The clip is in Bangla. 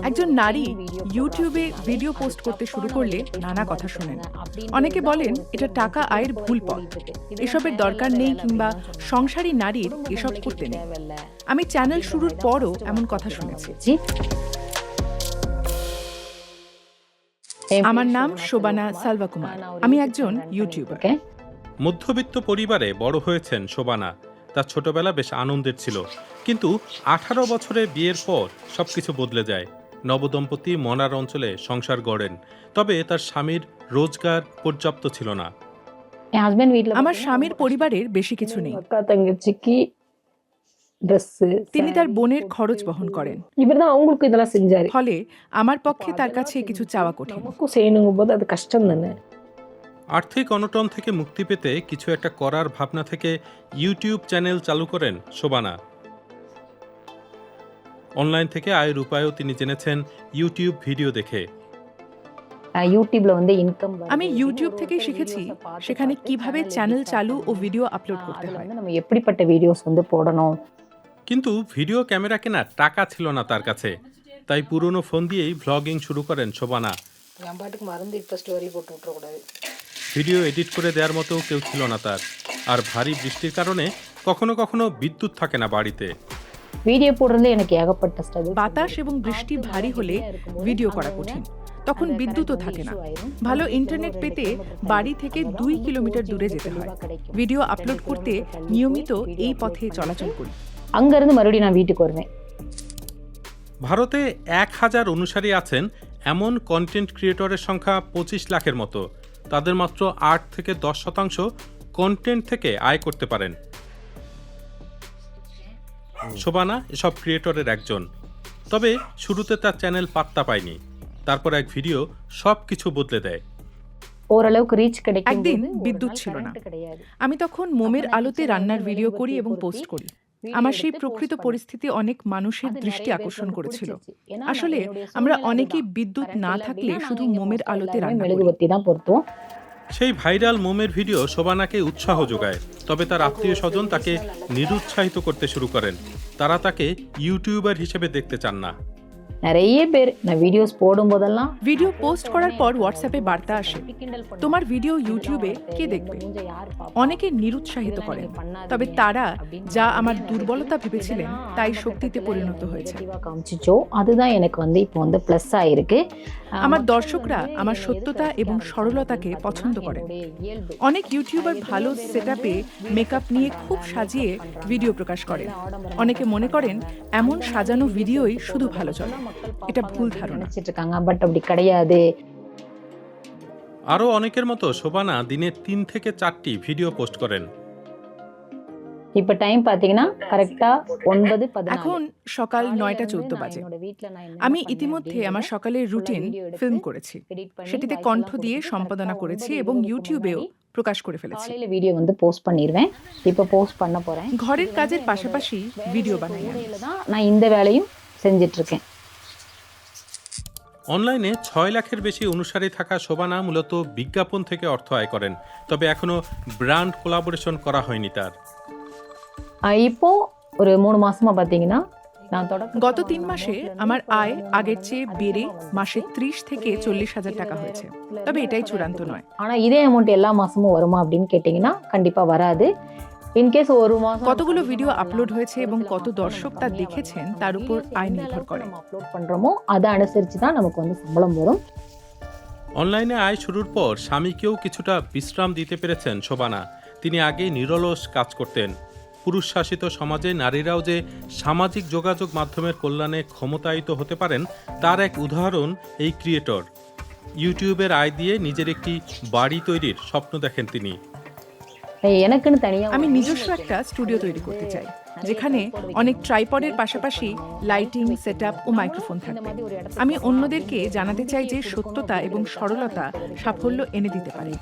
একজন নারী ইউটিউবে ভিডিও পোস্ট করতে শুরু করলে নানা কথা শোনেন। অনেকে বলেন এটা টাকা আয়ের ভুল পথ, এসবের দরকার নেই কিংবা সংসারী নারীর এসব করতে নেই। আমি চ্যানেল শুরুর পরও এমন কথা শুনেছি। আমার নাম শোবানা সালভাকুমার, আমি একজন ইউটিউবার। মধ্যবিত্ত পরিবারে বড় হয়েছেন শোবানা। তার ছোটবেলা বেশ আনন্দের ছিল, কিন্তু 18 বছরে বিয়ের পর সবকিছু বদলে যায়। নবদম্পতি মনার অঞ্চলে সংসার গড়েন, তবে তার স্বামীর রোজগার পর্যাপ্ত ছিল না। আমার স্বামীর পরিবারের বেশি কিছু নেই, তিনি তার বোনের খরচ বহন করেন, ফলে আমার পক্ষে তার কাছে কিছু চাওয়া কঠিন। আর্থিক অনটন থেকে মুক্তি পেতে কিছু একটা করার ভাবনা থেকে ইউটিউব চ্যানেল চালু করেন শোবানা। অনলাইন থেকে আয়ের উপায়ও তিনি জেনেছেন ইউটিউব ভিডিও দেখে। আমি ইউটিউব থেকে শিখেছি সেখানে কিভাবে চ্যানেল চালু ও ভিডিও আপলোড করতে হয়। কিন্তু ভিডিও ক্যামেরা কেনার টাকা ছিল না তার কাছে, তাই পুরনো ফোন দিয়েই ভ্লগিং শুরু করেন শোবানা। ভিডিও এডিট করে দেওয়ার মতো কেউ ছিল না তার, আর ভারী বৃষ্টির কারণে কখনো কখনো বিদ্যুৎ থাকে না বাড়িতে। বাতাস এবং বৃষ্টি ভারী হলে ভিডিও করা কঠিন, তখন বিদ্যুৎও থাকে না। ভালো ইন্টারনেট পেতে বাড়ি থেকে 2 কিলোমিটার দূরে যেতে হয়। ভিডিও আপলোড করতে নিয়মিত এই পথে চলাচল করি। ভারতে 1000 অনুসারী আছেন এমন কন্টেন্ট ক্রিয়েটরের সংখ্যা 25 লাখের মতো। তাদের মাত্র 8 থেকে 10% কন্টেন্ট থেকে আয় করতে পারেন। শোবানা এসব ক্রিয়েটরের একজন। তবে শুরুতে তার চ্যানেল পাত্তা পায়নি, তারপর এক ভিডিও সব কিছু বদলে দেয়। একদিন বিদ্যুৎ ছিল না, আমি তখন মোমের আলোতে রান্নার ভিডিও করি এবং পোস্ট করি। আমার সেই প্রকৃত পরিস্থিতি অনেক মানুষের দৃষ্টি আকর্ষণ করেছিল। আসলে আমরা অনেকেই বিদ্যুৎ না থাকলে শুধু মোমের আলোতে রান্না করি। সেই ভাইরাল মোমের ভিডিও শোবানাকে উৎসাহ যোগায়, তবে তার আত্মীয় স্বজন তাকে নিরুৎসাহিত করতে শুরু করেন। তারা তাকে ইউটিউবার হিসেবে দেখতে চান না। ভিডিও পোস্ট করার পর হোয়াটসঅ্যাপে বার্তা আসে, তোমার ভিডিও ইউটিউবে কে দেখবে? অনেকে নিরুৎসাহিত করেন, তবে তারা যা আমার দুর্বলতা ভেবেছিলেন তাই শক্তিতে পরিণত হয়েছে। আমার দর্শকরা আমার সত্যতা এবং সরলতাকে পছন্দ করেন। অনেক ইউটিউবার ভালো সেটআপে মেকআপ নিয়ে খুব সাজিয়ে ভিডিও প্রকাশ করেন। অনেকে মনে করেন এমন সাজানো ভিডিওই শুধু ভালো চলে। এটা ভুল ধারণা। আরও অনেকের মতো শোবানা দিনে 3 থেকে 4টি ভিডিও পোস্ট করেন। এখন সকাল 9:14 বাজে। আমি ইতিমধ্যে আমার সকালের রুটিন ফিল্ম করেছি, সেটিতে কণ্ঠ দিয়ে সম্পাদনা করেছি এবং ইউটিউবেও প্রকাশ করে ফেলেছি। ঘরের কাজের পাশাপাশি ভিডিও বানাই। অনলাইনে 6 লাখের বেশি অনুসারী থাকা শোবানা মূলত বিজ্ঞাপন থেকে অর্থ আয় করেন, তবে এখনো ব্র্যান্ড কোলাবোরেশন করা হয়নি তার। গত 3 মাসে আমার আয় আগের চেয়ে বেড়ে মাসে 30 থেকে 40 হাজার টাকা হয়েছে, তবে এটাই চূড়ান্ত নয়। কতগুলো ভিডিও আপলোড হয়েছে এবং কত দর্শক তা দেখেছেন তার উপর আয় নির্ভর করে। অনলাইনে আয় শুরুর পর স্বামীকেও কিছুটা বিশ্রাম দিতে পেরেছেন শোবানা। তিনি আগে নিরলস কাজ করতেন। পুরুষ শাসিত সমাজে নারীরাও যে সামাজিক যোগাযোগ মাধ্যমের কল্যাণে ক্ষমতায়িত হতে পারেন তার এক উদাহরণ এই ক্রিয়েটর। ইউটিউবের আয় দিয়ে নিজের একটি বাড়ি তৈরির স্বপ্ন দেখেন তিনি। আমি নিজস্ব একটা স্টুডিও তৈরি করতে চাই, যেখানে অনেক ট্রাইপডের পাশাপাশি লাইটিং, সেটআপ ও মাইক্রোফোন থাকবে। আমি অন্যদেরকে জানাতে চাই যে সত্যতা এবং সরলতা সাফল্য এনে দিতে পারে।